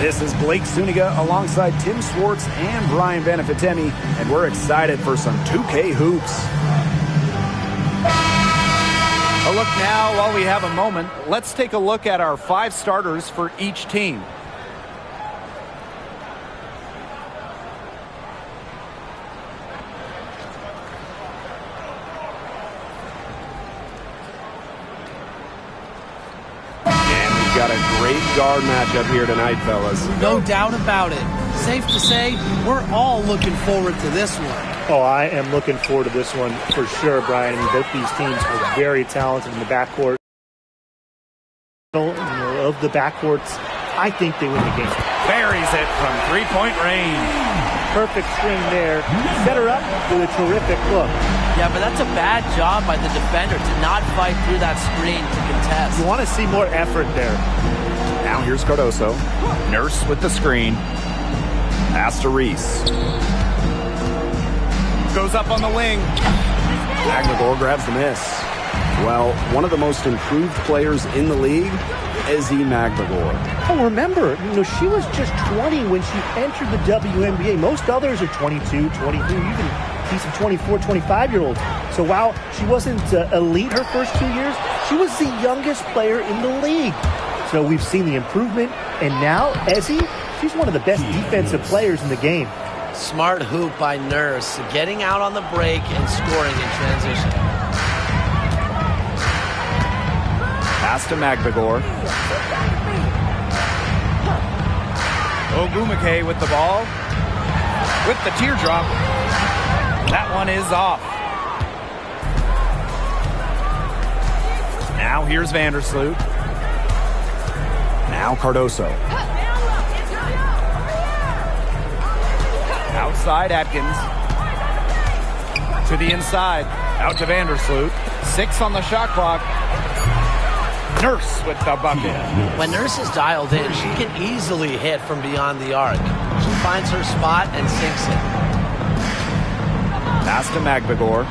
This is Blake Zuniga alongside Tim Swartz and Brian Benefitemi, and we're excited for some 2K hoops. A look now, while we have a moment, let's take a look at our 5 starters for each team. Got a great guard matchup here tonight, fellas. No doubt about it. Safe to say, we're all looking forward to this one. Oh, I am looking forward to this one for sure, Brian. I mean, both these teams are very talented in the backcourt. Of the backcourts, I think they win the game. Buries it from three-point range. Perfect screen there. Set her up with a terrific look. Yeah, but that's a bad job by the defender to not fight through that screen to contest. You want to see more effort there. Now here's Cardoso. Nurse with the screen. Pass to Reese. Goes up on the wing. Magbagor grabs the miss. Well, one of the most improved players in the league, Ezi Magbagor. Oh, remember, she was just 20 when she entered the WNBA. Most others are 22, 23, even see some 24, 25-year-olds. So while she wasn't elite her first 2 years, she was the youngest player in the league. So we've seen the improvement, and now Ezi, she's one of the best defensive players in the game. Smart hoop by Nurse, getting out on the break and scoring in transition. Pass to Magbagor. Ogwumike with the ball. With the teardrop. That one is off. Now here's Vandersloot. Now Cardoso. Outside Atkins. To the inside. Out to Vandersloot. 6 on the shot clock. Nurse with the bucket. When Nurse is dialed in, she can easily hit from beyond the arc. She finds her spot and sinks it. Pass to Magbagor.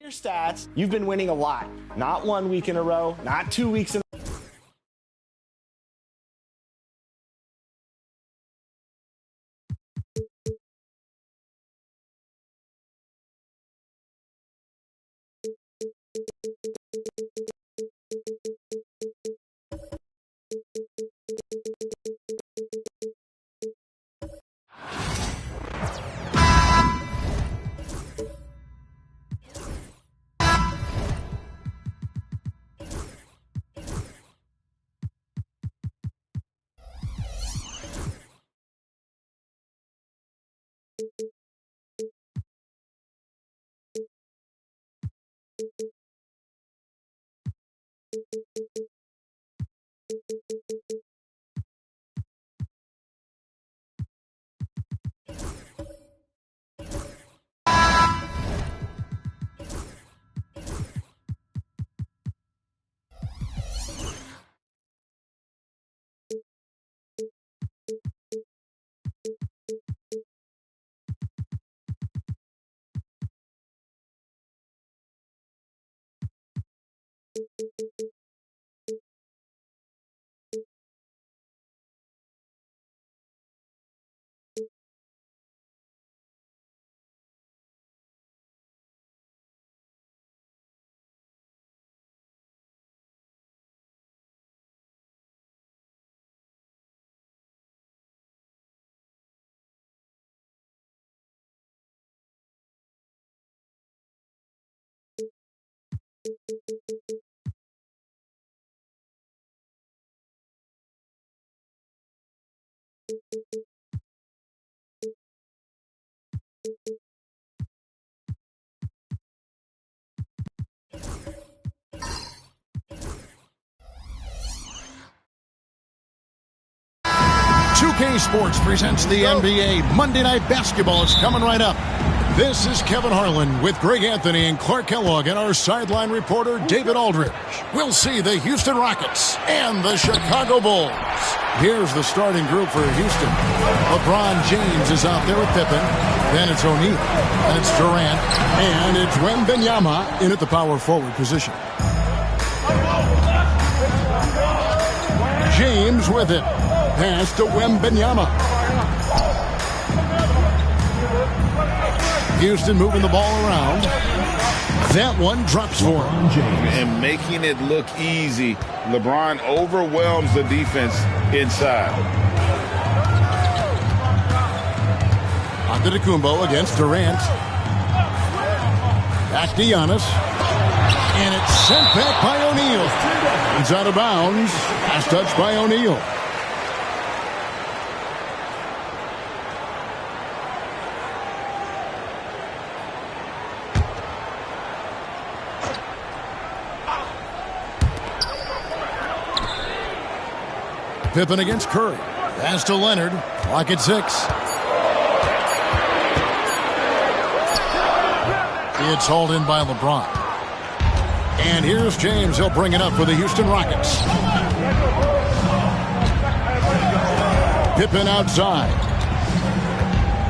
Your stats, you've been winning a lot. Not 1 week in a row, not 2 weeks in a row. 2K Sports presents the NBA. Monday Night Basketball is coming right up. This is Kevin Harlan with Greg Anthony and Clark Kellogg and our sideline reporter David Aldridge. We'll see the Houston Rockets and the Chicago Bulls. Here's the starting group for Houston. LeBron James is out there with Pippen. Then it's O'Neal. Then it's Durant. And it's Wembanyama in at the power forward position. James with it. Pass to Wembanyama. Houston moving the ball around. That one drops for him. And making it look easy. LeBron overwhelms the defense inside. Antetokounmpo against Durant. Back to Giannis. And it's sent back by O'Neal. It's out of bounds. Last touch by O'Neal. Pippen against Curry. Pass to Leonard. Clock at 6. It's hauled in by LeBron. And here's James. He'll bring it up for the Houston Rockets. Pippen outside.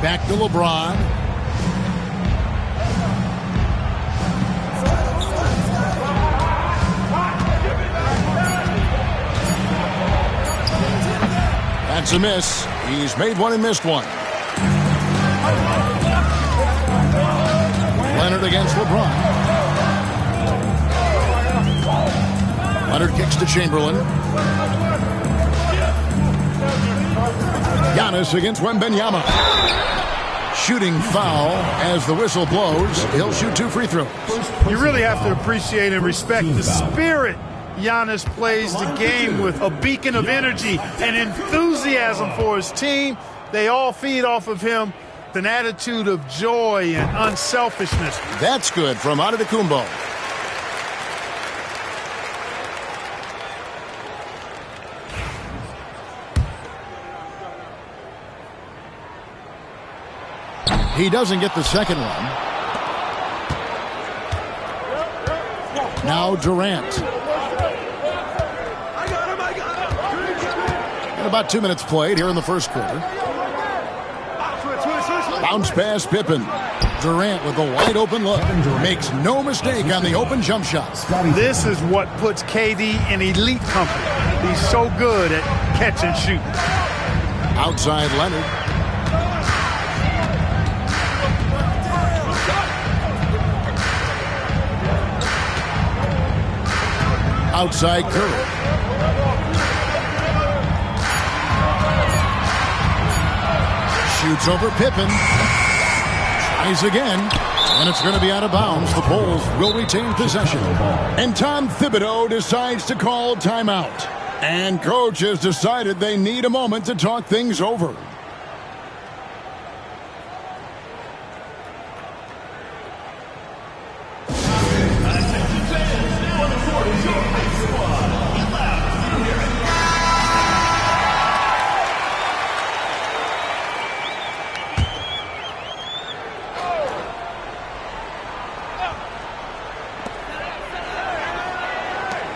Back to LeBron. That's a miss. He's made one and missed one. Leonard against LeBron. Leonard kicks to Chamberlain. Giannis against Wembanyama. Shooting foul as the whistle blows. He'll shoot 2 free throws. You really have to appreciate and respect the spirit Giannis plays the game with, a beacon of energy and enthusiasm for his team. They all feed off of him with an attitude of joy and unselfishness. That's good from Antetokounmpo. He doesn't get the second one. Now Durant. About 2 minutes played here in the first quarter. Bounce pass Pippen. Durant with a wide open look. Makes no mistake on the open jump shot. This is what puts KD in elite company. He's so good at catch and shoot. Outside Leonard. Outside Curry. Shoots over Pippen. Tries again. And it's going to be out of bounds. The Bulls will retain possession. And Tom Thibodeau decides to call timeout. And coach has decided they need a moment to talk things over.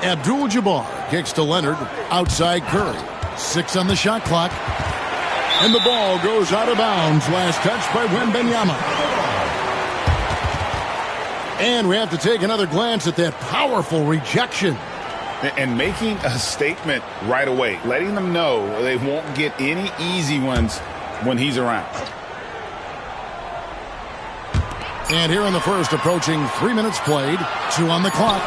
Abdul-Jabbar kicks to Leonard. Outside Curry. 6 on the shot clock. And the ball goes out of bounds. Last touch by Wembanyama. And we have to take another glance at that powerful rejection. And making a statement right away. Letting them know they won't get any easy ones when he's around. And here in the first, approaching 3 minutes played. 2 on the clock.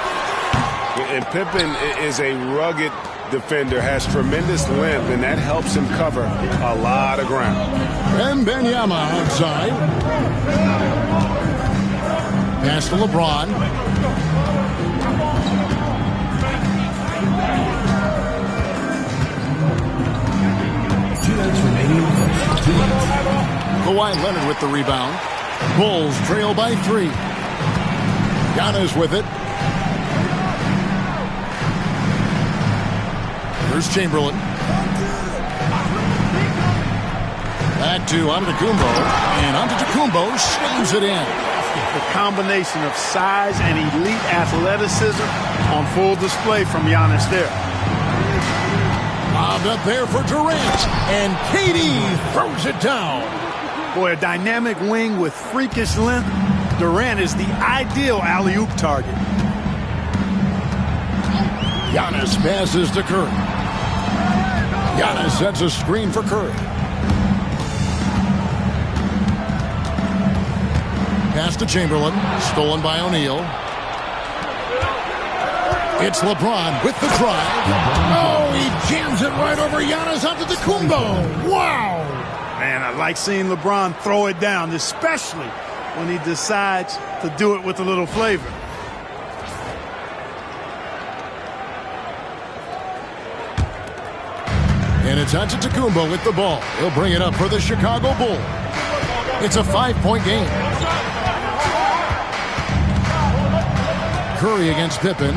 And Pippen is a rugged defender, has tremendous length, and that helps him cover a lot of ground. Wembanyama outside. Pass to LeBron. Kawhi Leonard with the rebound. Bulls trail by 3. Giannis with it. Here's Chamberlain. Back to Antetokounmpo. And Antetokounmpo slams it in. The combination of size and elite athleticism on full display from Giannis there. Lobbed up there for Durant. And KD throws it down. Boy, a dynamic wing with freakish length. Durant is the ideal alley-oop target. Giannis passes to Curry. Giannis sets a screen for Curry. Pass to Chamberlain. Stolen by O'Neal. It's LeBron with the drive. Oh, he jams it right over Giannis Antetokounmpo. Wow. Man, I like seeing LeBron throw it down, especially when he decides to do it with a little flavor. And it's Antetokounmpo with the ball. He'll bring it up for the Chicago Bulls. It's a 5-point game. Curry against Pippen.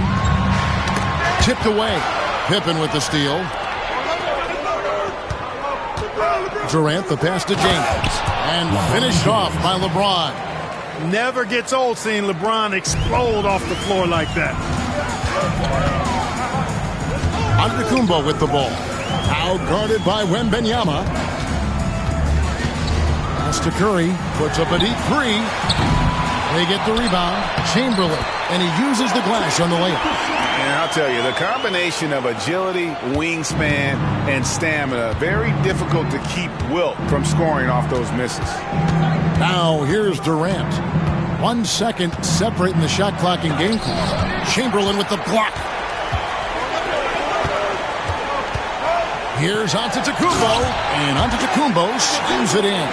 Tipped away. Pippen with the steal. Durant the pass to James. And finished off by LeBron. Never gets old seeing LeBron explode off the floor like that. Antetokounmpo with the ball. Out guarded by Wembanyama. Pass to Curry. Puts up a deep 3. They get the rebound. Chamberlain. And he uses the glass on the layup. And I'll tell you, the combination of agility, wingspan, and stamina, very difficult to keep Wilt from scoring off those misses. Now here's Durant. 1 second separating the shot clock and game clock. Chamberlain with the block. Here's Antetokounmpo, and Antetokounmpo slams it in.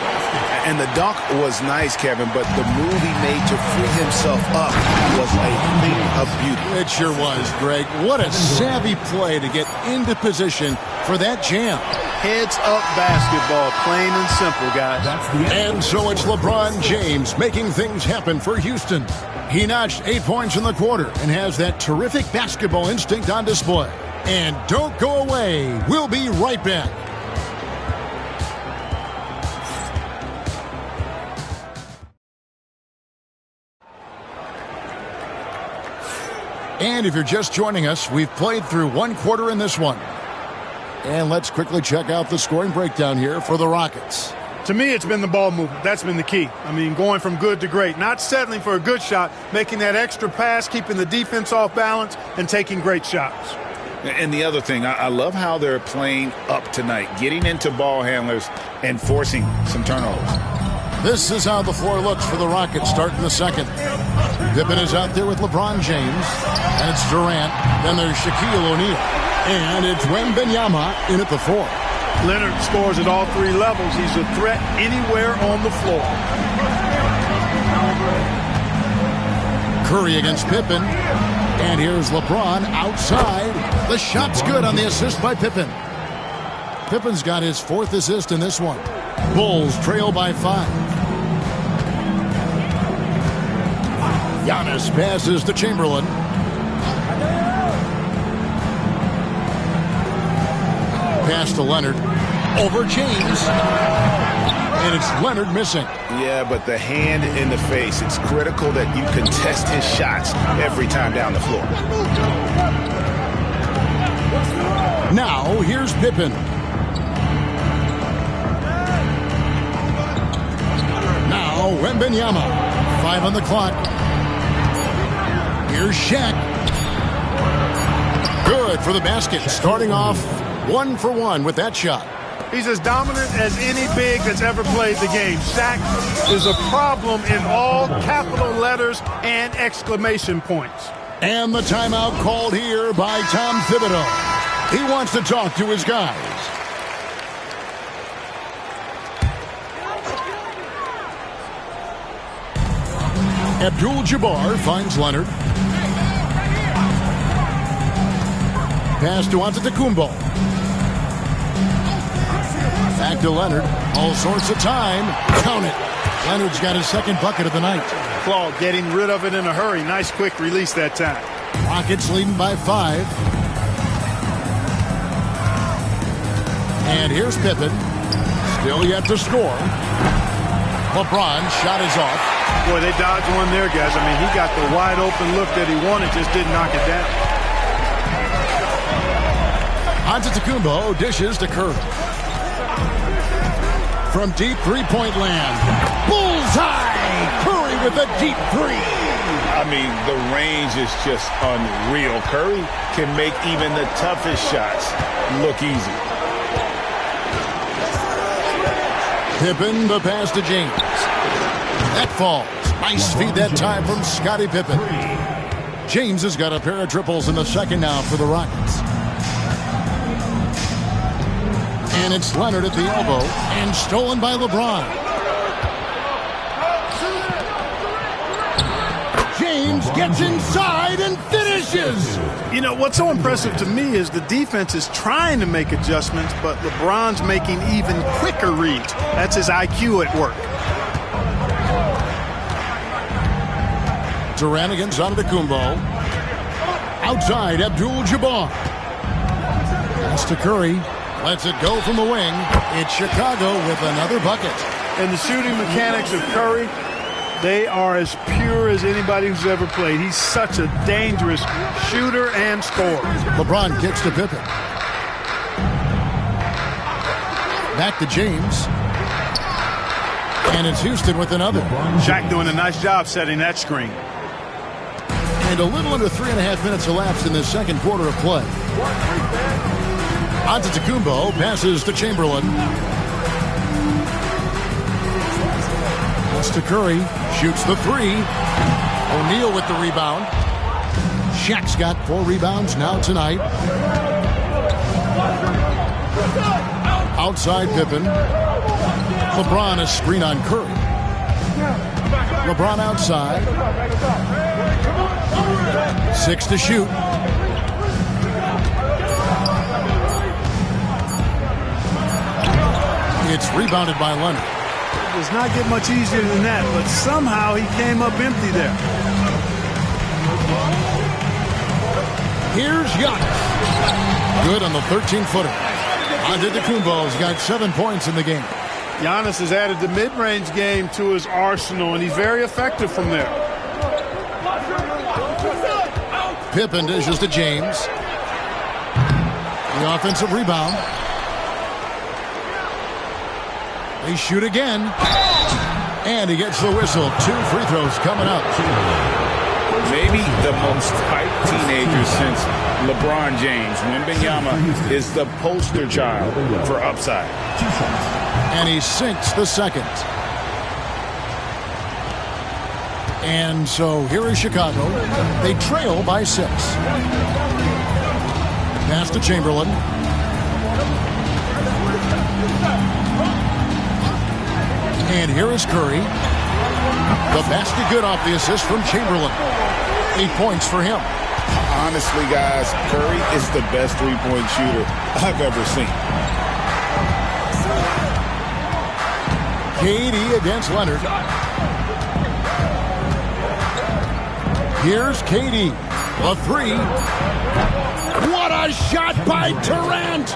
And the dunk was nice, Kevin, but the move he made to free himself up was a thing of beauty. It sure was, Greg. What a savvy play to get into position for that jam. Heads-up basketball, plain and simple, guys. And so it's LeBron James making things happen for Houston. He notched 8 points in the quarter and has that terrific basketball instinct on display. And don't go away. We'll be right back. And if you're just joining us, we've played through 1 quarter in this one. And let's quickly check out the scoring breakdown here for the Rockets. To me, it's been the ball movement. That's been the key. I mean, going from good to great. Not settling for a good shot, making that extra pass, keeping the defense off balance, and taking great shots. And the other thing, I love how they're playing up tonight, getting into ball handlers and forcing some turnovers. This is how the floor looks for the Rockets starting the second. Pippen is out there with LeBron James. And it's Durant. Then there's Shaquille O'Neal. And it's Wembanyama in at the 4. Leonard scores at all 3 levels. He's a threat anywhere on the floor. Curry against Pippen. And here's LeBron outside. The shot's good on the assist by Pippen. Pippen's got his 4th assist in this one. Bulls trail by 5. Giannis passes to Chamberlain. Pass to Leonard. Over James. And it's Leonard missing. Yeah, but the hand in the face, it's critical that you contest his shots every time down the floor. Now, here's Pippen. Now, Wembanyama. 5 on the clock. Here's Shaq. Good for the basket. Starting off 1 for 1 with that shot. He's as dominant as any big that's ever played the game. Shaq is a problem in all capital letters and exclamation points. And the timeout called here by Tom Thibodeau. He wants to talk to his guys. Abdul-Jabbar finds Leonard. Pass to Antetokounmpo. Back to Leonard. All sorts of time. Count it. Leonard's got his second bucket of the night. Claude getting rid of it in a hurry. Nice quick release that time. Rockets leading by 5. And here's Pippen. Still yet to score. LeBron shot is off. Boy, they dodged one there, guys. I mean, he got the wide open look that he wanted, just didn't knock it down. Antetokounmpo dishes to Curry. From deep three-point land. Bullseye! Curry with a deep three. I mean, the range is just unreal. Curry can make even the toughest shots look easy. Pippen, the pass to James. That falls. Nice feed that time from Scottie Pippen. James has got a pair of triples in the second now for the Rockets. And it's Leonard at the elbow and stolen by LeBron. James gets inside and finishes. You know, what's so impressive to me is the defense is trying to make adjustments, but LeBron's making even quicker reads. That's his IQ at work. Durant against Antetokounmpo. Outside, Abdul-Jabbar. Pass to Curry. Lets it go from the wing. It's Chicago with another bucket. And the shooting mechanics of Curry, they are as pure as anybody who's ever played. He's such a dangerous shooter and scorer. LeBron kicks to Pippen. Back to James. And it's Houston with another. Shaq doing a nice job setting that screen. And a little under 3.5 minutes elapsed in the second quarter of play. Antetokounmpo passes to Chamberlain. Pass to Curry. Shoots the three. O'Neal with the rebound. Shaq's got 4 rebounds now tonight. Outside Pippen. LeBron a screen on Curry. LeBron outside. 6 to shoot. It's rebounded by Leonard. It does not get much easier than that, but somehow he came up empty there. Here's Giannis. Good on the 13-footer. Antetokounmpo's got 7 points in the game. Giannis has added the mid-range game to his arsenal, and he's very effective from there. Pippen dishes to James. The offensive rebound. They shoot again. And he gets the whistle. 2 free throws coming up. Maybe the most hyped teenager since LeBron James. Wembanyama is the poster child for upside. And he sinks the second. And so here is Chicago. They trail by 6. Pass to Chamberlain. And here is Curry. The basket good off the assist from Chamberlain. 8 points for him. Honestly, guys, Curry is the best three-point shooter I've ever seen. KD against Leonard. Here's KD. A 3. What a shot by Durant!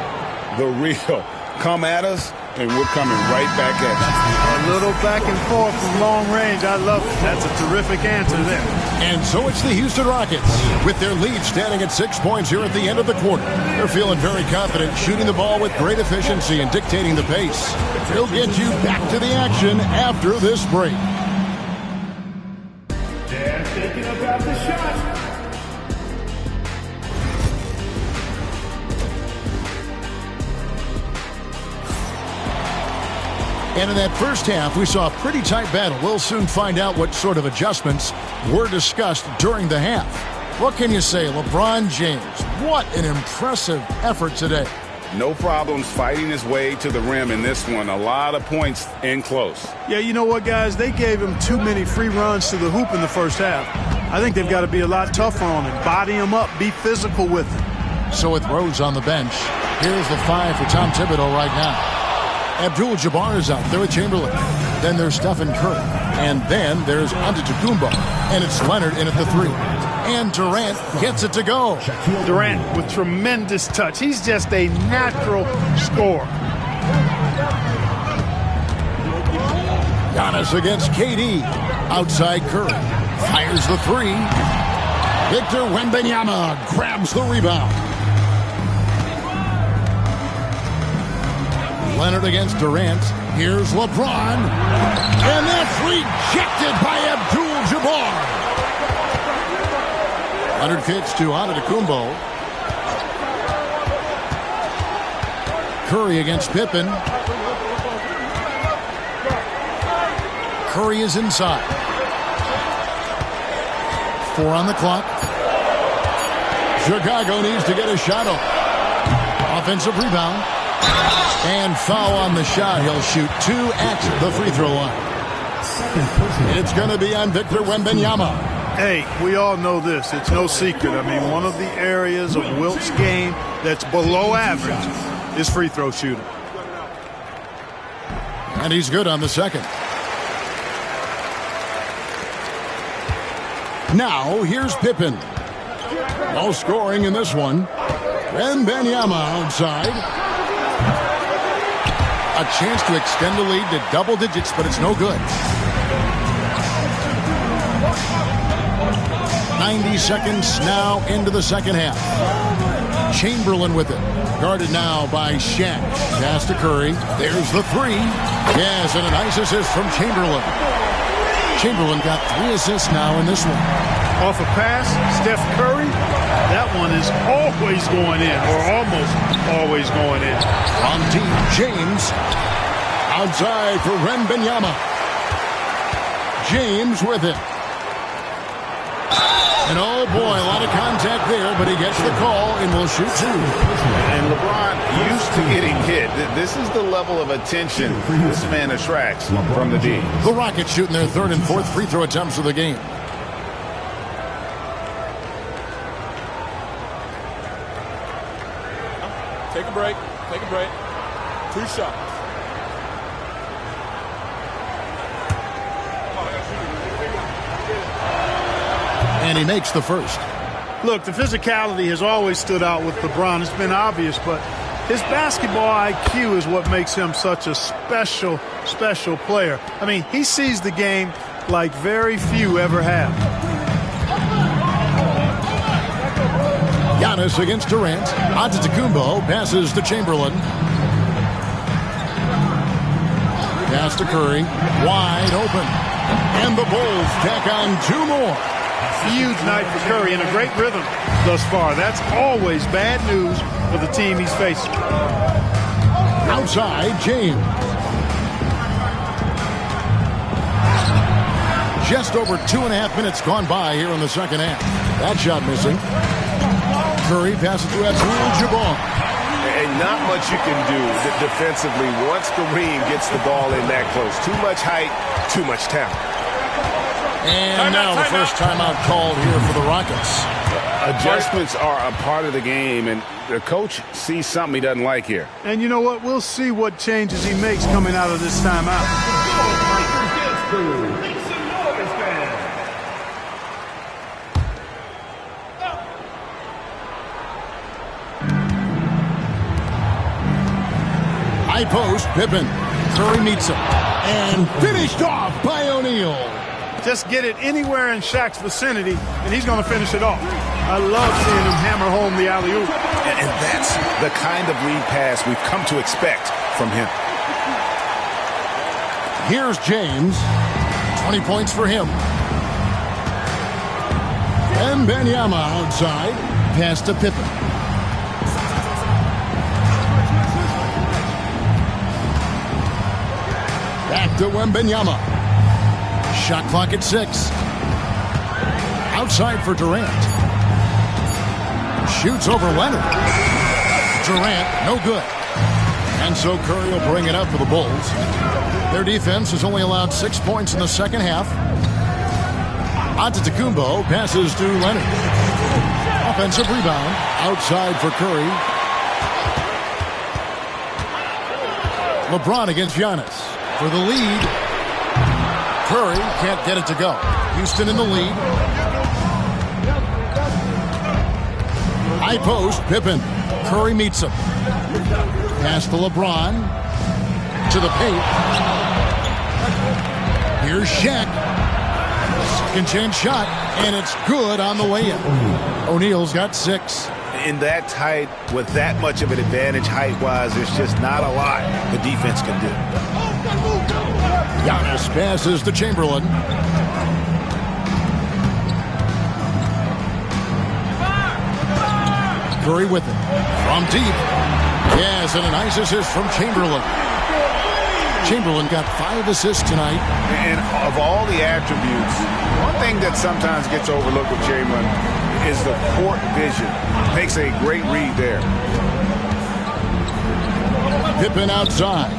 The real. Come at us, and we're coming right back at you. A little back and forth from long range. I love it. That's a terrific answer there. And so it's the Houston Rockets with their lead standing at 6 points here at the end of the quarter. They're feeling very confident, shooting the ball with great efficiency and dictating the pace. They'll get you back to the action after this break. They're thinking about the shot. And in that first half, we saw a pretty tight battle. We'll soon find out what sort of adjustments were discussed during the half. What can you say, LeBron James? What an impressive effort today. No problems fighting his way to the rim in this one. A lot of points in close. Yeah, you know what, guys? They gave him too many free runs to the hoop in the first half. I think they've got to be a lot tougher on him. Body him up. Be physical with him. So with Rose on the bench, here's the 5 for Tom Thibodeau right now. Abdul-Jabbar is out there with Chamberlain. Then there's Stephen Curry. And then there's Antetokounmpo. And it's Leonard in at the 3. And Durant gets it to go. Durant with tremendous touch. He's just a natural scorer. Giannis against KD. Outside Curry. Fires the 3. Victor Wembanyama grabs the rebound. Leonard against Durant. Here's LeBron. And that's rejected by Abdul-Jabbar. Leonard kicks to Antetokounmpo. Curry against Pippen. Curry is inside. 4 on the clock. Chicago needs to get a shot off. Offensive rebound. And foul on the shot. He'll shoot 2 at the free throw line. It's going to be on Victor Wembanyama. Hey, we all know this. It's no secret. I mean, one of the areas of Wilt's game that's below average is free throw shooting. And he's good on the second. Now, here's Pippen. No scoring in this one. Wembanyama outside. A chance to extend the lead to double digits, but it's no good. 90 seconds now into the second half. Chamberlain with it. Guarded now by Shaq. Pass to Curry. There's the 3. Yes, and a nice assist from Chamberlain. Chamberlain got 3 assists now in this one. Off a pass, Steph Curry, that one is always going in, or almost always going in. On deep, James. Outside for Wembanyama. James with it. And oh boy, a lot of contact there, but he gets the call and will shoot 2. And LeBron used to getting hit. This is the level of attention this man attracts from the D. The Rockets shooting their 3rd and 4th free throw attempts of the game. Take a break. Take a break. 2 shots. And he makes the first. Look, the physicality has always stood out with LeBron. It's been obvious, but his basketball IQ is what makes him such a special player. I mean, he sees the game like very few ever have. Giannis against Durant. Antetokounmpo passes to Chamberlain. Pass to Curry. Wide open. And the Bulls tack on 2 more. Huge night for Curry and a great rhythm thus far. That's always bad news for the team he's facing. Outside, James. Just over 2.5 minutes gone by here in the second half. That shot missing. Curry passes to Abdul-Jabbar. And not much you can do defensively once Kareem gets the ball in that close. Too much height, too much talent. And now the first timeout called here for the Rockets. Adjustments are a part of the game, and the coach sees something he doesn't like here. And you know what? We'll see what changes he makes coming out of this timeout. High post, Pippen. Curry meets him. And finished off by O'Neal. Just get it anywhere in Shaq's vicinity, and he's going to finish it off. I love seeing him hammer home the alley-oop. And that's the kind of lead pass we've come to expect from him. Here's James. 20 points for him. Wembanyama outside. Pass to Pippen. Back to Wembanyama. Shot clock at 6. Outside for Durant. Shoots over Leonard. Durant, no good. And so Curry will bring it up for the Bulls. Their defense has only allowed 6 points in the second half. Antetokounmpo passes to Leonard. Offensive rebound. Outside for Curry. LeBron against Giannis. For the lead. Curry can't get it to go. Houston in the lead. High post, Pippen. Curry meets him. Pass to LeBron. To the paint. Here's Shaq. Second chance shot, and it's good on the way in. O'Neal's got 6. In that tight, with that much of an advantage height-wise, there's just not a lot the defense can do. Giannis passes to Chamberlain. Curry with it. From deep. Yes, and a nice assist from Chamberlain. Chamberlain got 5 assists tonight. And of all the attributes, one thing that sometimes gets overlooked with Chamberlain is the court vision. Makes a great read there. Pippen outside.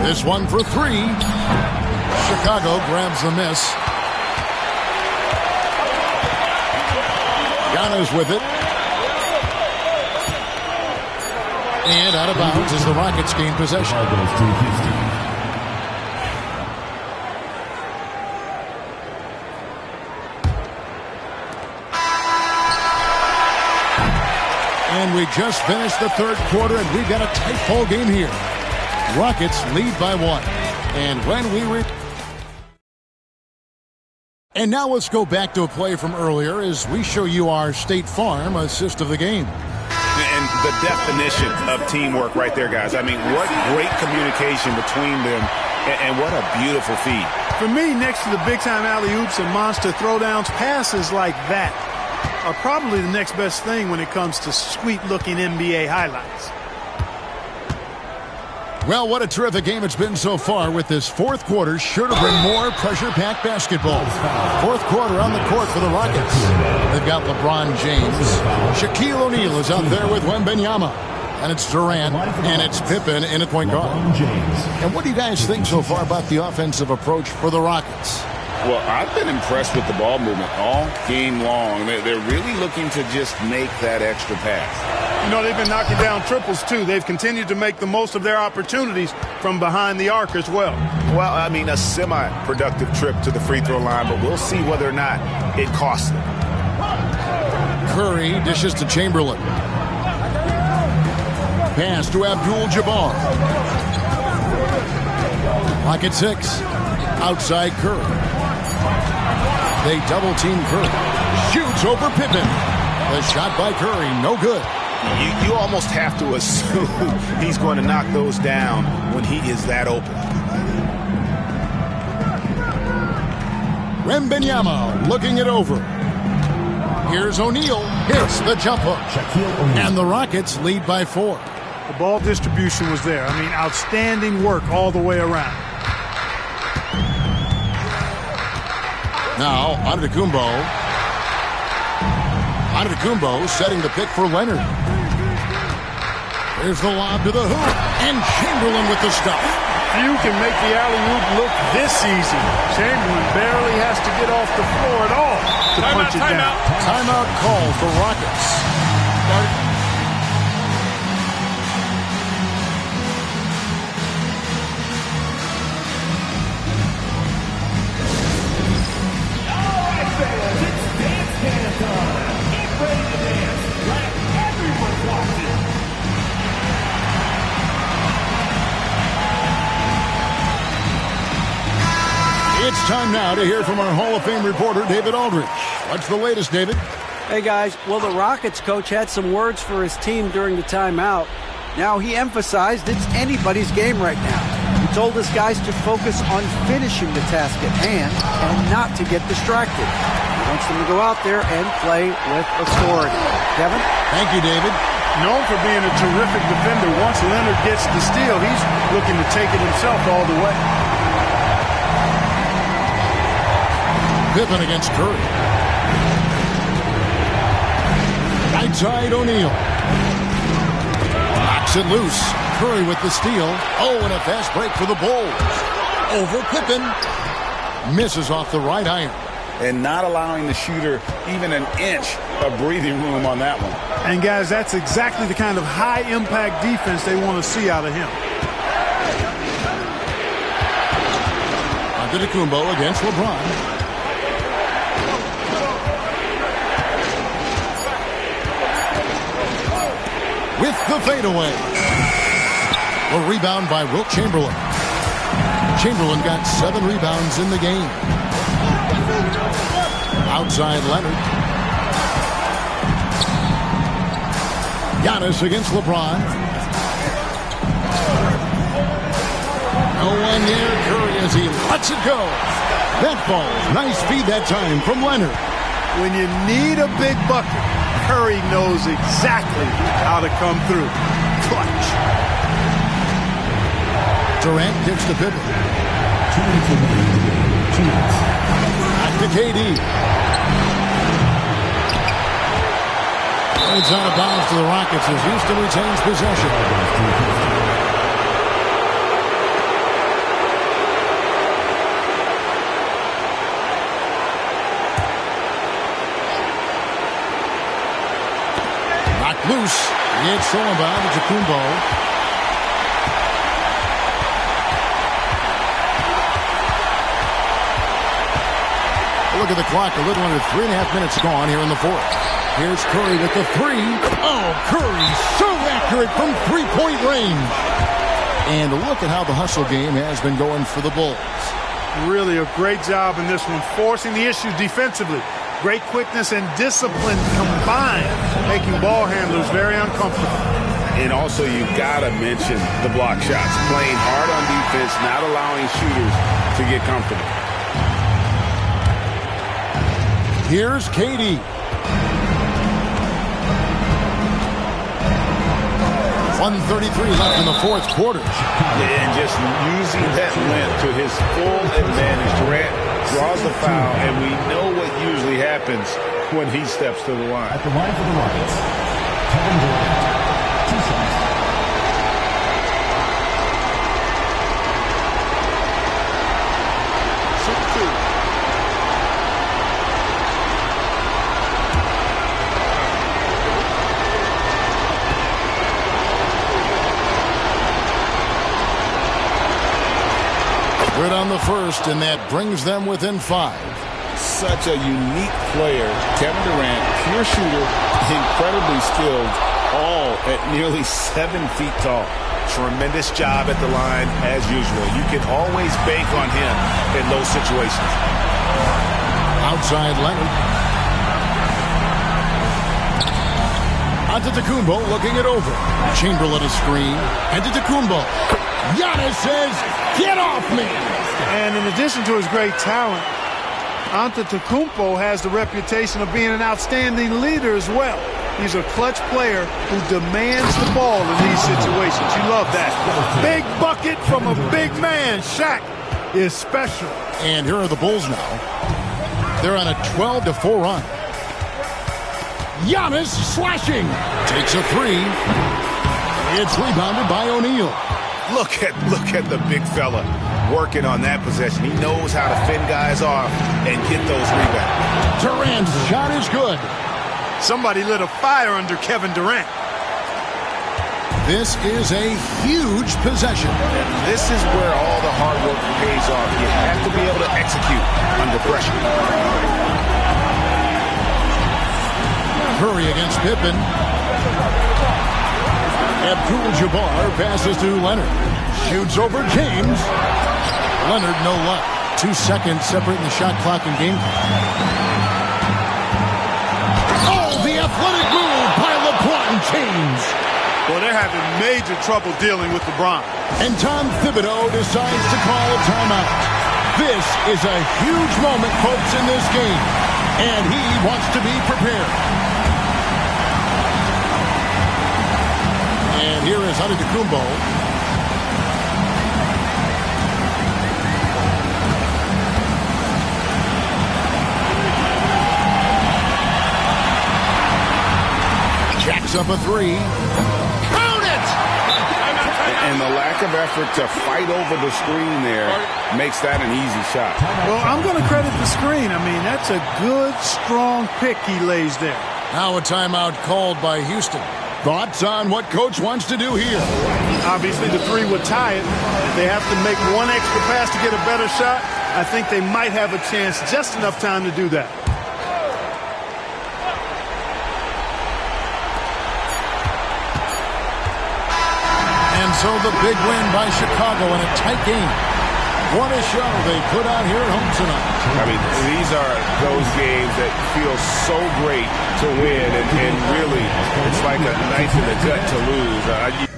This one for 3. Chicago grabs the miss. Giannis with it. And out of bounds as the Rockets gain possession. And we just finished the third quarter, and we've got a tight ball game here. Rockets lead by 1. And when we And now let's go back to a play from earlier as we show you our State Farm assist of the game. And the definition of teamwork right there, guys. I mean, what great communication between them, and what a beautiful feed. For me, next to the big-time alley-oops and monster throwdowns, passes like that are probably the next best thing when it comes to sweet-looking NBA highlights. Well, what a terrific game it's been so far, with this fourth quarter sure to bring more pressure-packed basketball. Fourth quarter on the court for the Rockets. They've got LeBron James. Shaquille O'Neal is out there with Wembanyama. And it's Durant, and it's Pippen in at point guard. And what do you guys think so far about the offensive approach for the Rockets? Well, I've been impressed with the ball movement all game long. They're really looking to just make that extra pass. You know, they've been knocking down triples, too. They've continued to make the most of their opportunities from behind the arc as well. Well, I mean, a semi-productive trip to the free throw line, but we'll see whether or not it costs them. Curry dishes to Chamberlain. Pass to Abdul-Jabbar. Pocket 6. Outside Curry. They double-team Curry. Shoots over Pippen. The shot by Curry, no good. You almost have to assume he's going to knock those down when he is that open. Wembanyama looking it over. Here's O'Neal. Hits the jump hook. And the Rockets lead by 4. The ball distribution was there. I mean, outstanding work all the way around. Now, Antetokounmpo. Antetokounmpo setting the pick for Leonard. Here's the lob to the hoop. And Chamberlain with the stuff. Few can make the alley-oop look this easy. Chamberlain barely has to get off the floor at all to punch it down. Timeout call for Rockets. It's time now to hear from our Hall of Fame reporter, David Aldridge. What's the latest, David? Hey, guys. Well, the Rockets coach had some words for his team during the timeout. Now, he emphasized it's anybody's game right now. He told his guys to focus on finishing the task at hand and not to get distracted. He wants them to go out there and play with authority. Kevin? Thank you, David. Known for being a terrific defender, once Leonard gets the steal, he's looking to take it himself all the way. Pippen against Curry. Right side, O'Neal. Knocks it loose. Curry with the steal. Oh, and a fast break for the Bulls. Over Pippen. Misses off the right iron. and not allowing the shooter even an inch of breathing room on that one. And, guys, that's exactly the kind of high-impact defense they want to see out of him. Antetokounmpo against LeBron. With the fadeaway. A rebound by Wilt Chamberlain. Chamberlain got 7 rebounds in the game. Outside Leonard. Giannis against LeBron. No one near Curry as he lets it go. That ball, nice feed that time from Leonard. When you need a big bucket, Curry knows exactly how to come through. Clutch. Durant kicks to Pippen. Back to KD. It's out of bounds to the Rockets as Houston retains possession. Loose. It's stolen by Antetokounmpo. Look at the clock. A little under 3.5 minutes gone here in the fourth. Here's Curry with the 3. Oh, Curry so accurate from three-point range. And look at how the hustle game has been going for the Bulls. Really a great job in this one, forcing the issue defensively. Great quickness and discipline combined, making ball handlers very uncomfortable. And also, you've got to mention the block shots. Playing hard on defense, not allowing shooters to get comfortable. Here's KD. 1:33 left in the fourth quarter. And just using that length to his full advantage. Durant draws the foul, and we know what usually happens when he steps to the line. At the line for the Rockets, Kevin Durant, 2 shots. Good on the first, and that brings them within 5. Such a unique player. Kevin Durant, pure shooter, incredibly skilled, all at nearly 7 feet tall. Tremendous job at the line as usual. You can always bank on him in those situations. Outside Leonard. Antetokounmpo looking it over. Chamberlain a screen. Antetokounmpo. Giannis says, "Get off me!" And in addition to his great talent, Antetokounmpo has the reputation of being an outstanding leader as well. He's a clutch player who demands the ball in these situations. You love that. Big bucket from a big man. Shaq is special. And here are the Bulls now. They're on a 12-4 run. Giannis slashing. Takes a 3. It's rebounded by O'Neal. Look at the big fella working on that possession. He knows how to fend guys off and get those rebounds. Durant's shot is good. Somebody lit a fire under Kevin Durant. This is a huge possession. This is where all the hard work pays off. You have to be able to execute under pressure. Curry against Pippen. Abdul-Jabbar passes to Leonard. Shoots over James. Leonard no luck. 2 seconds separating the shot clock and game clock. Oh, the athletic move by LeBron James. Well, they're having major trouble dealing with LeBron. And Tom Thibodeau decides to call a timeout. This is a huge moment, folks, in this game. And he wants to be prepared. And here is Antetokounmpo. Jacks up a 3. And the lack lack of effort to fight over the screen there makes that an easy shot. Well, I'm going to credit the screen. I mean, that's a good, strong pick he lays there. Now a timeout called by Houston. Thoughts on what coach wants to do here? Obviously, the three would tie it. They have to make one extra pass to get a better shot. I think they might have a chance, just enough time to do that. And so the big win by Chicago in a tight game. What a show they put out here at home tonight. I mean, these are those games that feel so great to win, and really, it's like a knife in the gut to lose.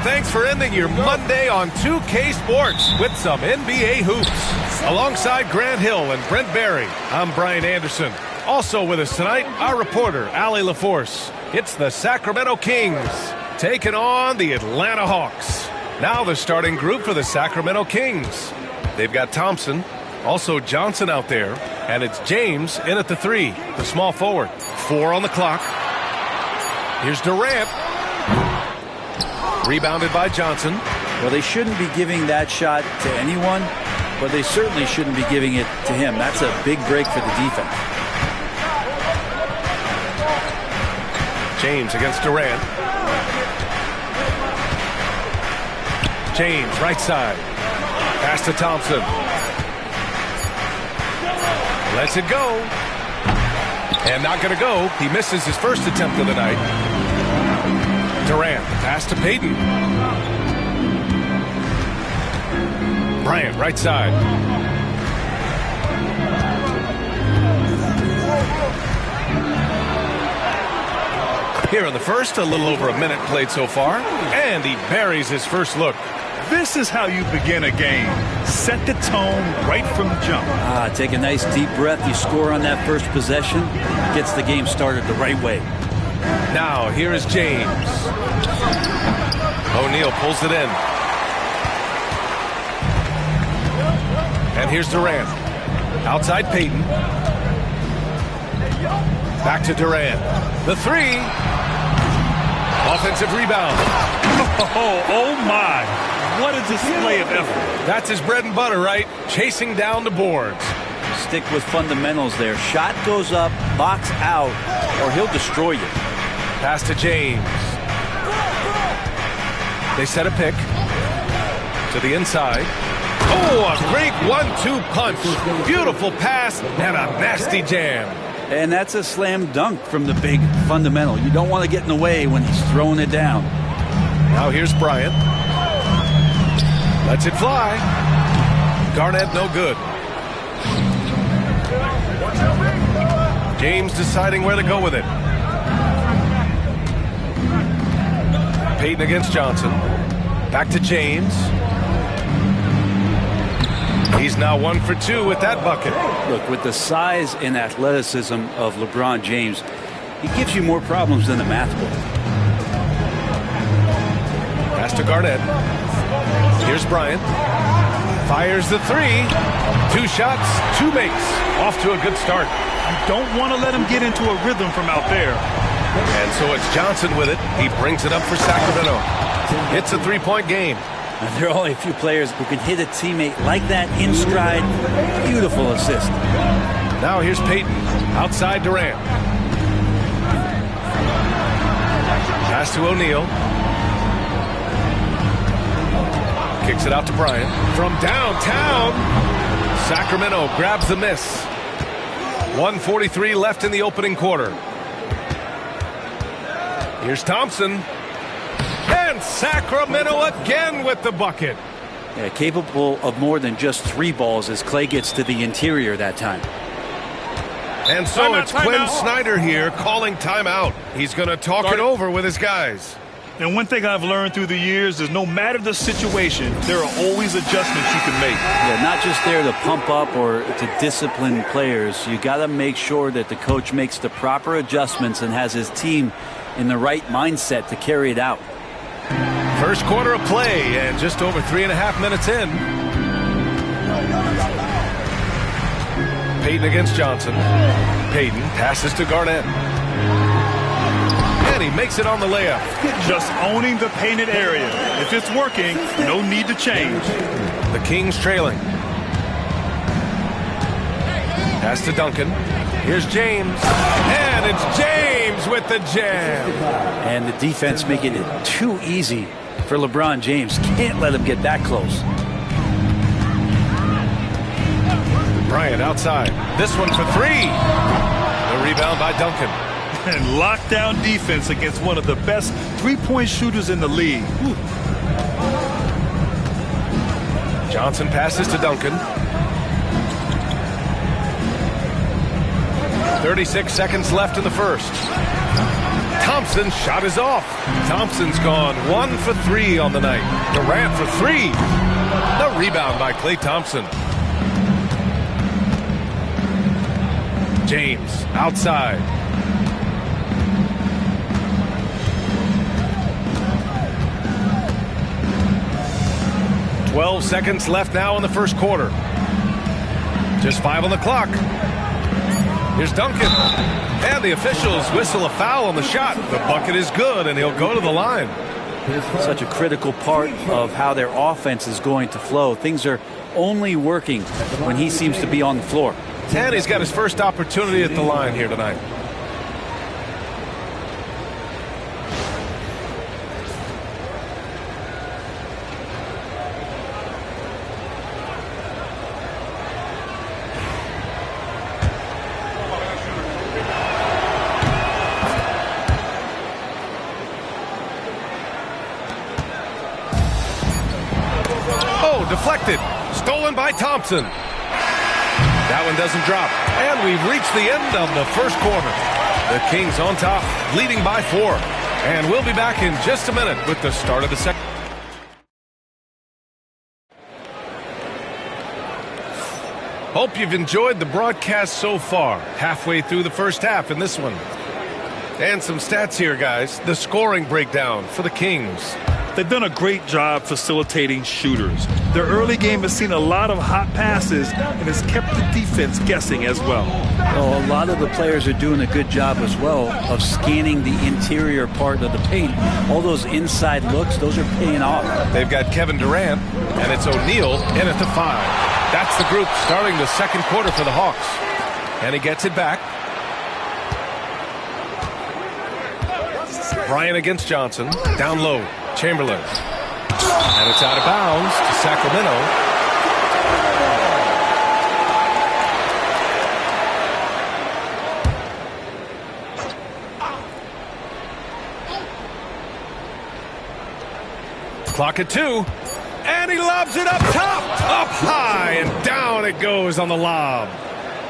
thanks for ending your Monday on 2K Sports with some NBA hoops. Alongside Grant Hill and Brent Barry, I'm Brian Anderson. Also with us tonight, our reporter, Allie LaForce. It's the Sacramento Kings taking on the Atlanta Hawks. Now the starting group for the Sacramento Kings. They've got Thompson, also Johnson out there, and it's James in at the 3, the small forward. 4 on the clock. Here's Durant. Rebounded by Johnson. Well, they shouldn't be giving that shot to anyone, but they certainly shouldn't be giving it to him. That's a big break for the defense. James against Durant. James, right side. Pass to Thompson. Lets it go. And not going to go. He misses his first attempt of the night. Durant, pass to Payton. Bryant, right side. Here in the first, a little over a minute played so far. And he buries his first look. This is how you begin a game. Set the tone right from the jump. Take a nice deep breath. You score on that first possession. Gets the game started the right way. Now, here is James. O'Neal pulls it in. And here's Durant. Outside Payton. Back to Durant. The 3. Offensive rebound. Oh my. What a display of effort. That's his bread and butter, right? Chasing down the boards. Stick with fundamentals there. Shot goes up, box out, or he'll destroy you. Pass to James. They set a pick to the inside. Oh, a great 1-2 punch. Beautiful pass and a nasty jam. And that's a slam dunk from the big fundamental. You don't want to get in the way when he's throwing it down. Now here's Bryant. Lets it fly. Garnett no good. James deciding where to go with it. Payton against Johnson. Back to James. He's now 1 for 2 with that bucket. Look, with the size and athleticism of LeBron James, he gives you more problems than the math book. Pass to Garnett. Here's Bryant. Fires the 3. 2 shots, 2 makes. Off to a good start. You don't want to let him get into a rhythm from out there. And so it's Johnson with it. He brings it up for Sacramento. It's a 3-point game. There are only a few players who can hit a teammate like that in stride. Beautiful assist. Now here's Payton. Outside Durant. Pass to O'Neal. Kicks it out to Bryant. From downtown, Sacramento grabs the miss. 1:43 left in the opening quarter. Here's Thompson. And Sacramento again with the bucket. Yeah, capable of more than just 3 balls as Clay gets to the interior that time. And so it's Quinn Snyder here calling timeout. He's going to talk it over with his guys. And one thing I've learned through the years is no matter the situation, there are always adjustments you can make. Yeah, not just there to pump up or to discipline players. You got to make sure that the coach makes the proper adjustments and has his team in the right mindset to carry it out. First quarter of play and just over 3.5 minutes in. Payton against Johnson. Payton passes to Garnett. And he makes it on the layup. Just owning the painted area. If it's working, no need to change. The Kings trailing. Pass to Duncan. Here's James. And it's James with the jam. And the defense making it too easy for LeBron James. Can't let him get that close. Bryant outside. This one for 3. The rebound by Duncan. And lockdown defense against one of the best three-point shooters in the league. Whew. Johnson passes to Duncan. 36 seconds left in the first. Thompson's shot is off. Thompson's gone 1 for 3 on the night. Durant for 3. The rebound by Klay Thompson. James outside. "12 seconds left now in the first quarter. Just 5 on the clock. Here's Duncan. And the officials whistle a foul on the shot. The bucket is good, and he'll go to the line. Such a critical part of how their offense is going to flow. Things are only working when he seems to be on the floor. And he's got his first opportunity at the line here tonight. Deflected. Stolen by Thompson. That one doesn't drop. And we've reached the end of the first quarter. The Kings on top, leading by 4. And we'll be back in just a minute with the start of the second. Hope you've enjoyed the broadcast so far. Halfway through the first half in this one. And some stats here, guys. The scoring breakdown for the Kings. They've done a great job facilitating shooters. Their early game has seen a lot of hot passes and has kept the defense guessing as well. Well, a lot of the players are doing a good job as well of scanning the interior part of the paint. All those inside looks, those are paying off. They've got Kevin Durant, and it's O'Neal in at the 5. That's the group starting the second quarter for the Hawks. And he gets it back. Bryant against Johnson. Down low. Chamberlain. And it's out of bounds to Sacramento. Clock at 2. And he lobs it up top. Up high and down it goes on the lob.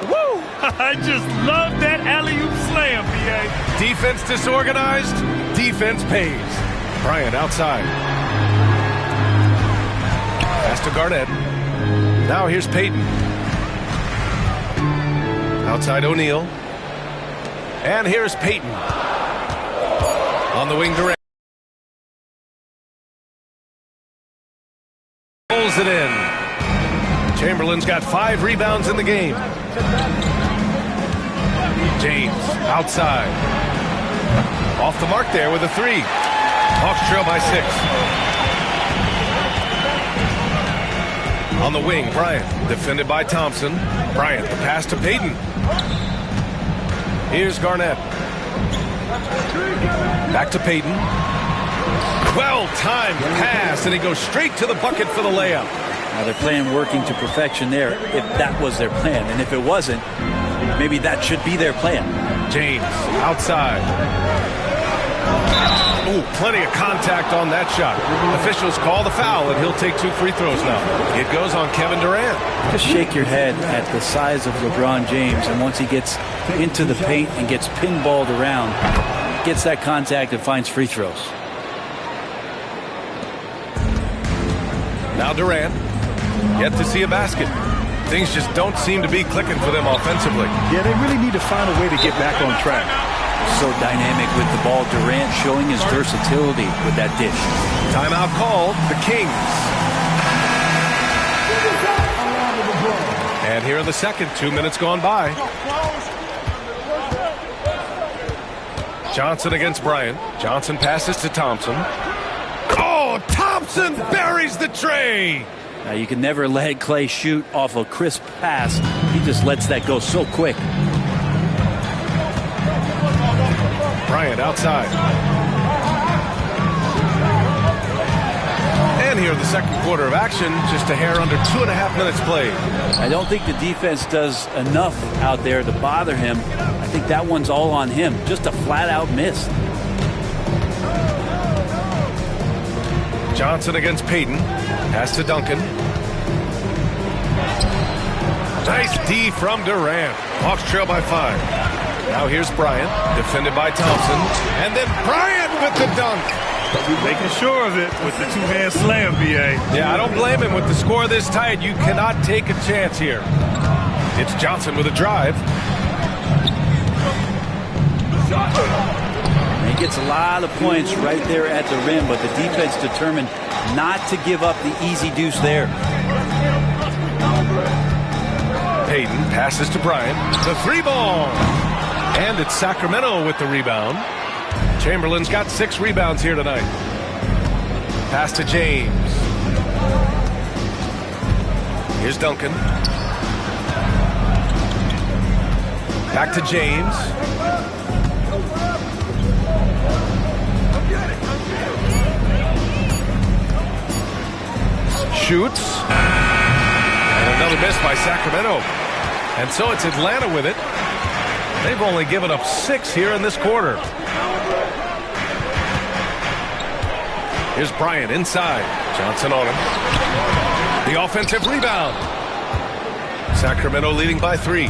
Woo! I just love that alley-oop slam, B.A. Defense disorganized. Defense pays. Bryant outside. Pass to Garnett. Now here's Payton. Outside O'Neal. And here's Payton. On the wing, Durant. Pulls it in. Chamberlain's got 5 rebounds in the game. James outside. Off the mark there with a 3. Hawks trail by 6. On the wing, Bryant. Defended by Thompson. Bryant, the pass to Payton. Here's Garnett. Back to Payton. Well-timed pass, and he goes straight to the bucket for the layup. Now they're playing working to perfection there, if that was their plan. And if it wasn't, maybe that should be their plan. James outside. Oh, plenty of contact on that shot. Officials call the foul, and he'll take 2 free throws now. It goes on Kevin Durant. Just shake your head at the size of LeBron James, and once he gets into the paint and gets pinballed around, gets that contact and finds free throws. Now Durant, yet to see a basket. Things just don't seem to be clicking for them offensively. Yeah, they really need to find a way to get back on track. So dynamic with the ball. Durant showing his versatility with that dish. Timeout called. The Kings. And here in the second, 2 minutes gone by. Johnson against Bryant. Johnson passes to Thompson. Oh, Thompson buries the tray. Now you can never let Klay shoot off a crisp pass. He just lets that go so quick. Bryant outside. And here in the second quarter of action, just a hair under 2.5 minutes played. I don't think the defense does enough out there to bother him. I think that one's all on him. Just a flat-out miss. Johnson against Payton. Pass to Duncan. Nice D from Durant. Hawks trail by 5. Now here's Bryant, defended by Thompson. And then Bryant with the dunk. Making sure of it with the two-hand slam, B.A. Yeah, I don't blame him. With the score this tight, you cannot take a chance here. It's Johnson with a drive. He gets a lot of points right there at the rim, but the defense determined not to give up the easy deuce there. Payton passes to Bryant. The three ball. And it's Sacramento with the rebound. Chamberlain's got 6 rebounds here tonight. Pass to James. Here's Duncan. Back to James. Shoots. And another miss by Sacramento. And so it's Atlanta with it. They've only given up 6 here in this quarter. Here's Bryant inside. Johnson on him. The offensive rebound. Sacramento leading by 3.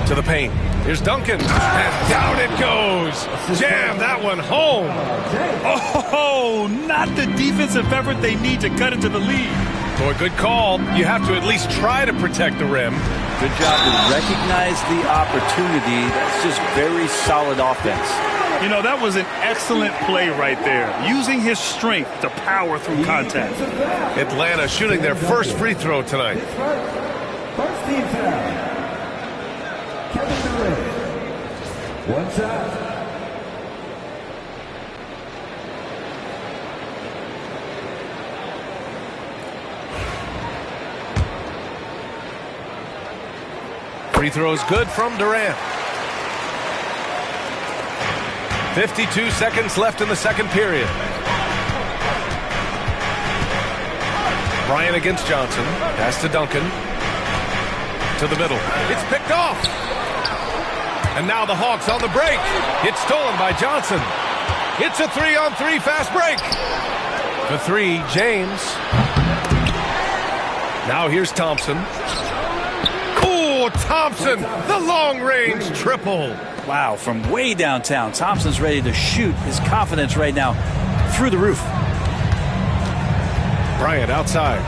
To the paint. Here's Duncan. And down it goes. Jam that one home. Oh, not the defensive effort they need to cut into the lead. Boy, good call. You have to at least try to protect the rim. Good job to recognize the opportunity. That's just very solid offense. You know, that was an excellent play right there. Using his strength to power through contact. Atlanta shooting their first free throw tonight. First team foul. Kevin Durant. 1 shot. Free throws good from Durant. 52 seconds left in the second period. Bryant against Johnson. Pass to Duncan. To the middle. It's picked off. And now the Hawks on the break. It's stolen by Johnson. It's a 3-on-3 fast break. The 3, James. Now here's Thompson. Oh, Thompson, the long-range triple. Wow, from way downtown, Thompson's ready to shoot. His confidence right now through the roof. Bryant outside.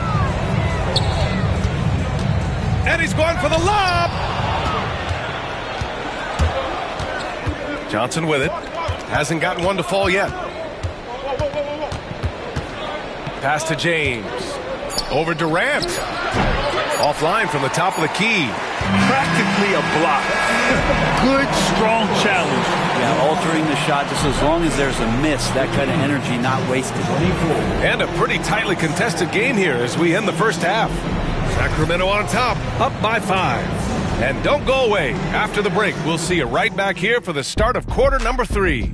And he's going for the lob. Johnson with it. Hasn't gotten one to fall yet. Pass to James. Over Durant. Offline from the top of the key. Practically a block. Good, strong challenge. Yeah, altering the shot just as long as there's a miss. That kind of energy not wasted. And a pretty tightly contested game here as we end the first half. Sacramento on top, up by 5. And don't go away. After the break, we'll see you right back here for the start of quarter number 3.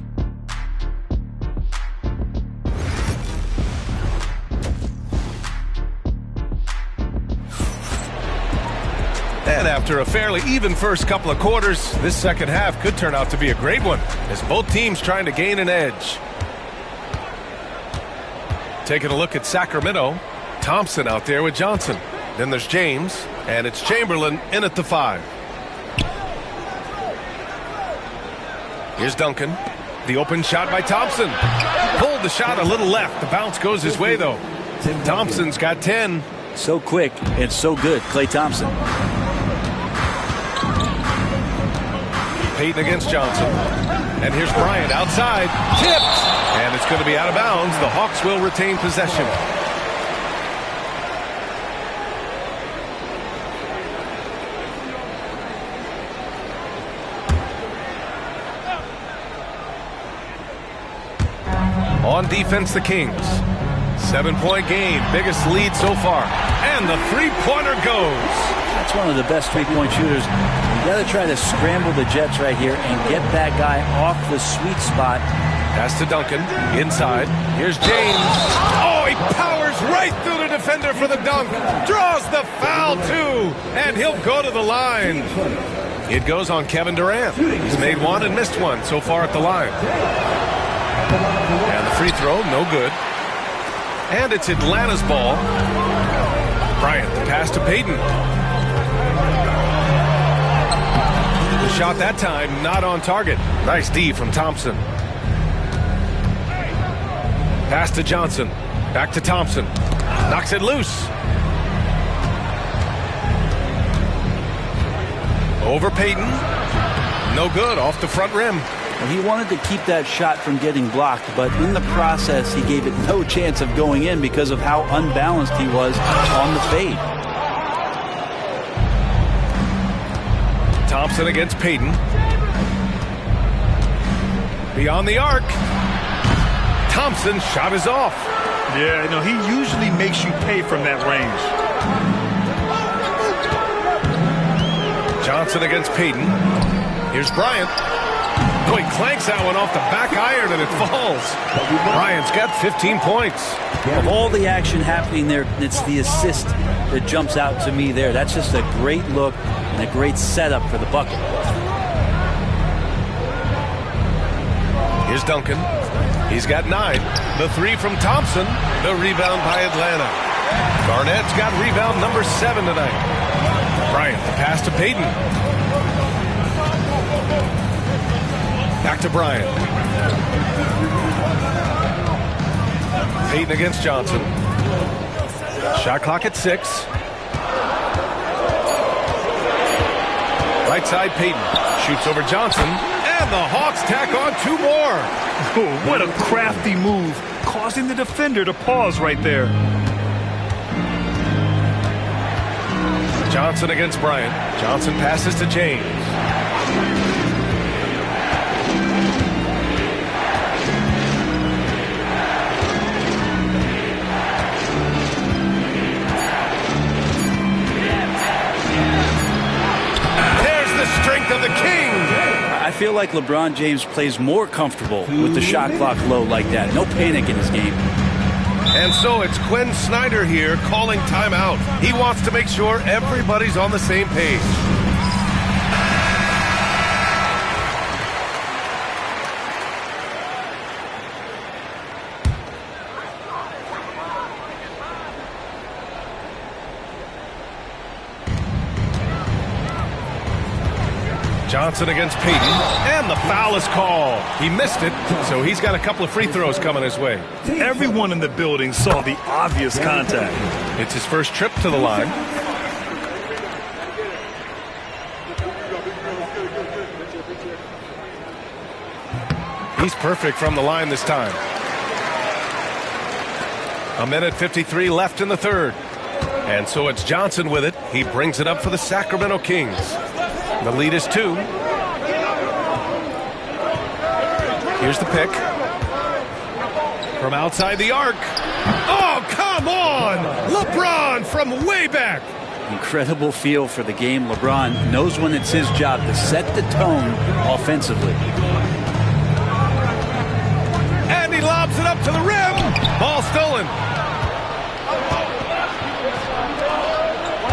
And after a fairly even first couple of quarters, this second half could turn out to be a great one as both teams trying to gain an edge. Taking a look at Sacramento, Thompson out there with Johnson. Then there's James, and it's Chamberlain in at the 5. Here's Duncan. The open shot by Thompson. Pulled the shot a little left. The bounce goes his way, though. Thompson's got 10. So quick and so good, Klay Thompson. Payton against Johnson. And here's Bryant outside. Tipped. And it's going to be out of bounds. The Hawks will retain possession. On defense, the Kings. 7-point game. Biggest lead so far. And the three-pointer goes. That's one of the best three-point shooters. You got to try to scramble the Jets right here and get that guy off the sweet spot. Pass to Duncan. Inside. Here's James. Oh, he powers right through the defender for the dunk. Draws the foul, too. And he'll go to the line. It goes on Kevin Durant. He's made one and missed one so far at the line. And the free throw, no good. And it's Atlanta's ball. Bryant, the pass to Payton. Shot that time, not on target. Nice D from Thompson. Pass to Johnson. Back to Thompson. Knocks it loose. Over Payton. No good, off the front rim. Well, he wanted to keep that shot from getting blocked, but in the process, he gave it no chance of going in because of how unbalanced he was on the fade. Thompson against Payton. Beyond the arc. Thompson's shot is off. Yeah, no, he usually makes you pay from that range. Johnson against Payton. Here's Bryant. Oh, he clanks that one off the back iron and it falls. Bryant's got 15 points. Of all the action happening there, it's the assist that jumps out to me there. That's just a great look and a great setup for the bucket. Here's Duncan. He's got 9. The 3 from Thompson. The rebound by Atlanta. Garnett's got rebound number 7 tonight. Bryant, the pass to Payton. Back to Bryant. Payton against Johnson. Shot clock at 6. Right side, Payton. Shoots over Johnson. And the Hawks tack on 2 more. Oh, what a crafty move, causing the defender to pause right there. Johnson against Bryant. Johnson passes to James. There's the strength of the King. I feel like LeBron James plays more comfortable with the shot clock low like that. No panic in his game. And so it's Quinn Snyder here calling timeout. He wants to make sure everybody's on the same page. Johnson against Payton, and the foul is called. He missed it, so he's got a couple of free throws coming his way. Everyone in the building saw the obvious contact. It's his first trip to the line. He's perfect from the line this time. 1:53 left in the third. And so it's Johnson with it. He brings it up for the Sacramento Kings. The lead is 2. Here's the pick. From outside the arc. Oh, come on! LeBron from way back. Incredible feel for the game. LeBron knows when it's his job to set the tone offensively. And he lobs it up to the rim. Ball stolen.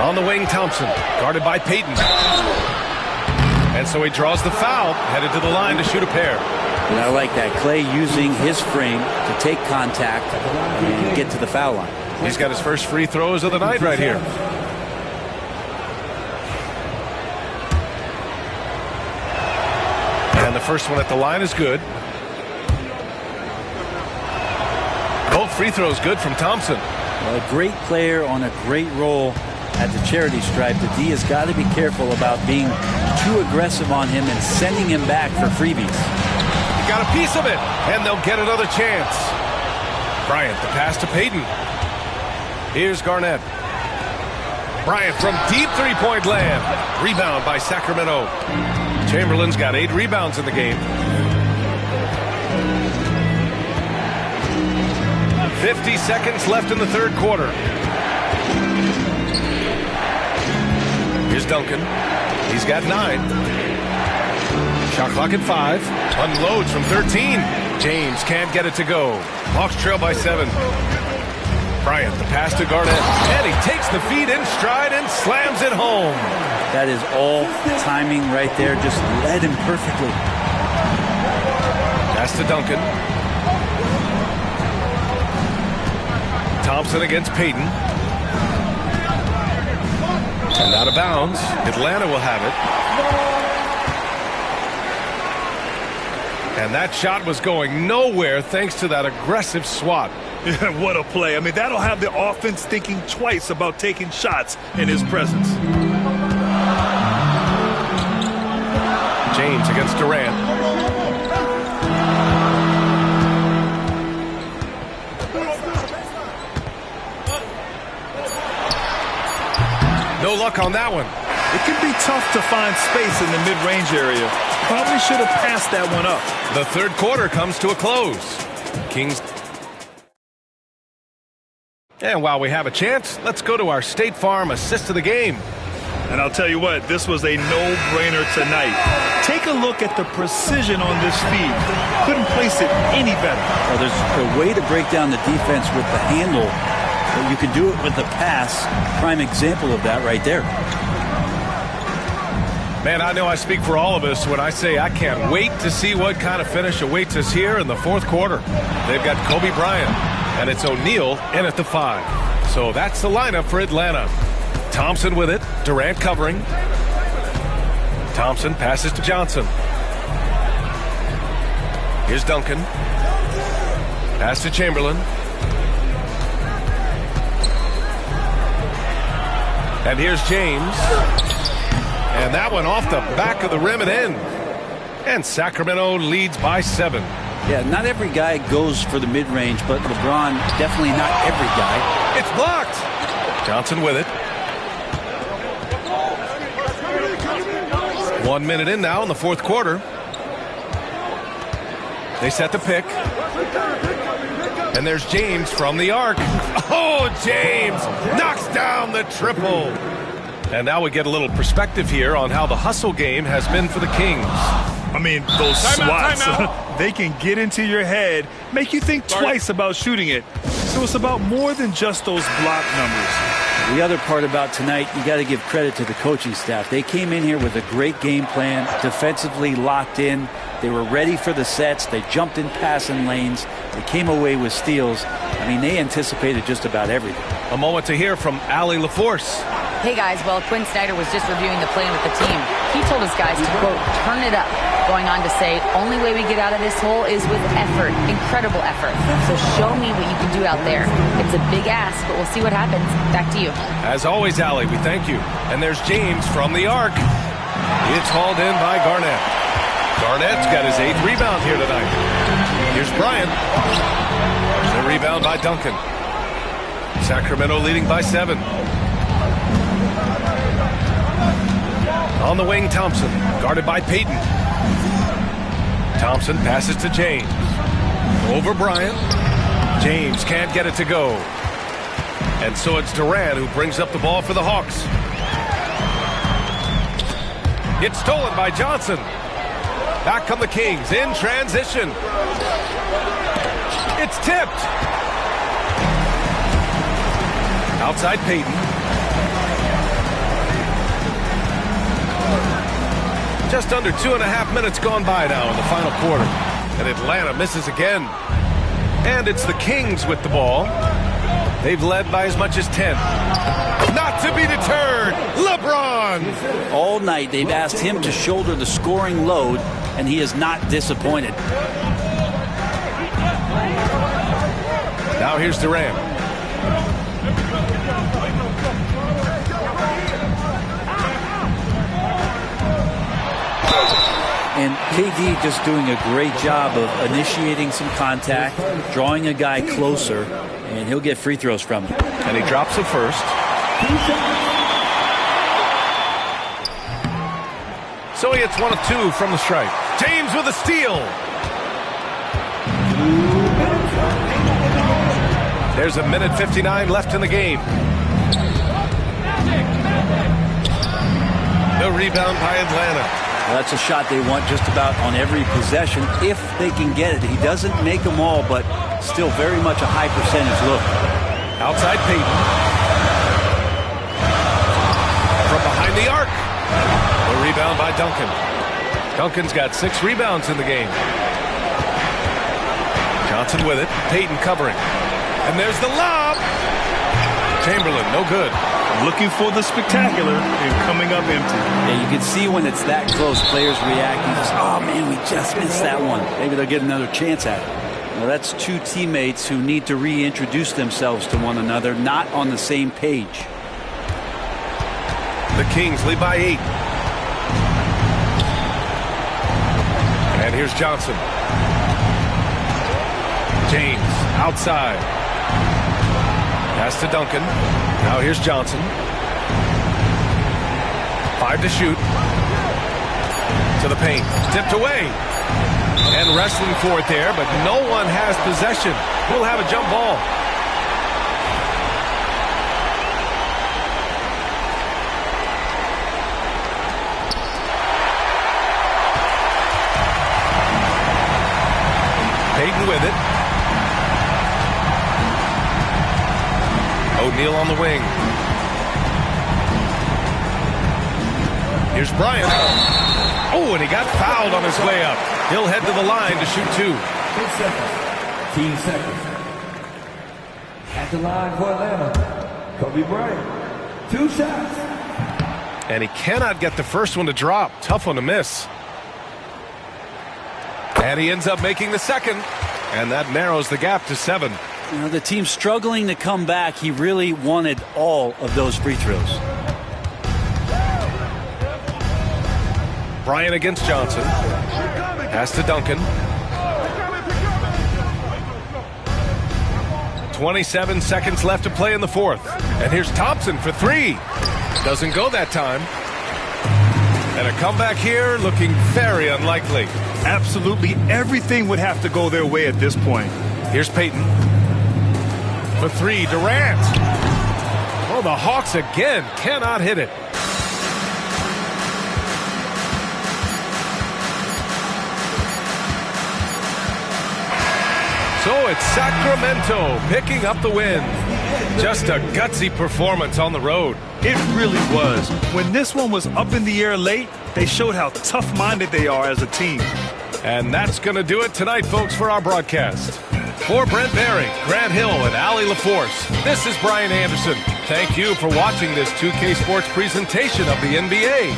On the wing, Thompson. Guarded by Payton. And so he draws the foul, headed to the line to shoot a pair. And I like that. Clay using his frame to take contact and get to the foul line. He's got his first free throws of the night right here. And the first one at the line is good. Both free throws good from Thompson. Well, a great player on a great role at the charity stripe. The D has got to be careful about being too aggressive on him and sending him back for freebies. Got a piece of it, and they'll get another chance. Bryant, the pass to Payton. Here's Garnett. Bryant from deep three-point land. Rebound by Sacramento. Chamberlain's got 8 rebounds in the game. 50 seconds left in the third quarter. Here's Duncan. He's got 9. Shot clock at 5. Unloads from 13. James can't get it to go. Hawks trail by 7. Bryant, the pass to Garnett. And he takes the feed in stride and slams it home. That is all timing right there. Just led him perfectly. Pass to Duncan. Thompson against Payton. And out of bounds. Atlanta will have it. And that shot was going nowhere thanks to that aggressive swat. Yeah, what a play. I mean, that'll have the offense thinking twice about taking shots in his presence. James against Durant. No luck on that one. It can be tough to find space in the mid-range area. Probably should have passed that one up. The third quarter comes to a close. Kings. And while we have a chance, let's go to our State Farm assist of the game. And I'll tell you what, this was a no-brainer tonight. Take a look at the precision on this feed. Couldn't place it any better. Well, there's a way to break down the defense with the handle, but you can do it with the pass. Prime example of that right there. Man, I know I speak for all of us when I say I can't wait to see what kind of finish awaits us here in the fourth quarter. They've got Kobe Bryant, and it's O'Neal in at the 5. So that's the lineup for Atlanta. Thompson with it, Durant covering. Thompson passes to Johnson. Here's Duncan. Pass to Chamberlain. And here's James. And that one off the back of the rim and in. And Sacramento leads by 7. Yeah, not every guy goes for the mid-range, but LeBron, definitely not every guy. It's blocked. Johnson with it. 1 minute in now in the fourth quarter. They set the pick. And there's James from the arc. Oh, James knocks down the triple. And now we get a little perspective here on how the hustle game has been for the Kings. I mean, those swats, they can get into your head, make you think twice about shooting it. So it's about more than just those block numbers. The other part about tonight, you got to give credit to the coaching staff. They came in here with a great game plan, defensively locked in. They were ready for the sets. They jumped in passing lanes. They came away with steals. I mean, they anticipated just about everything. A moment to hear from Allie LaForce. Hey, guys. Well, Quinn Snyder was just reviewing the plan with the team. He told his guys to, quote, turn it up, going on to say, only way we get out of this hole is with effort, incredible effort. So show me what you can do out there. It's a big ask, but we'll see what happens. Back to you. As always, Allie, we thank you. And there's James from the arc. It's hauled in by Garnett. Garnett's got his 8th rebound here tonight. Here's Bryant. The rebound by Duncan. Sacramento leading by 7. On the wing, Thompson, guarded by Payton. Thompson passes to James. Over Bryant. James can't get it to go. And so it's Durant who brings up the ball for the Hawks. It's stolen by Johnson. Back come the Kings in transition. It's tipped. Outside Payton. Just under 2.5 minutes gone by now in the final quarter. And Atlanta misses again. And it's the Kings with the ball. They've led by as much as 10. Not to be deterred, LeBron! All night they've asked him to shoulder the scoring load, and he is not disappointed. Now here's Durant. And KD just doing a great job of initiating some contact, drawing a guy closer, and he'll get free throws from him. And he drops the first. So he hits 1 of 2 from the stripe. James with a steal. There's 1:59 left in the game. No rebound by Atlanta. Well, that's a shot they want just about on every possession if they can get it. He doesn't make them all, but still very much a high percentage look. Outside Payton. From behind the arc. The rebound by Duncan. Duncan's got 6 rebounds in the game. Johnson with it. Payton covering. And there's the lob. Chamberlain, no good. looking for the spectacular and coming up empty. Yeah, you can see when it's that close, players reacting. Oh, man, we just missed that one. Maybe they'll get another chance at it. Well, that's two teammates who need to reintroduce themselves to one another, not on the same page. The Kings lead by 8. And here's Johnson. James outside. Pass to Duncan. Now here's Johnson. 5 to shoot. To the paint. Tipped away. And wrestling for it there, but no one has possession. We'll have a jump ball. Payton with it. O'Neal on the wing. Here's Bryant. Oh, and he got fouled on his way up. He'll head to the line to shoot 2. 15 seconds. At the line for Atlanta, Kobe Bryant. 2 shots. And he cannot get the first one to drop. Tough one to miss. And he ends up making the second. And that narrows the gap to 7. You know, the team's struggling to come back. He really wanted all of those free throws. Bryant against Johnson. Pass to Duncan. 27 seconds left to play in the fourth. And here's Thompson for 3. Doesn't go that time. And a comeback here looking very unlikely. Absolutely everything would have to go their way at this point. Here's Payton. For 3, Durant. Well, the Hawks again cannot hit it. So it's Sacramento picking up the win. Just a gutsy performance on the road. It really was. When this one was up in the air late, they showed how tough-minded they are as a team. And that's going to do it tonight, folks, for our broadcast. For Brent Barry, Grant Hill, and Allie LaForce, this is Brian Anderson. Thank you for watching this 2K Sports presentation of the NBA.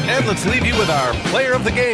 And let's leave you with our player of the game.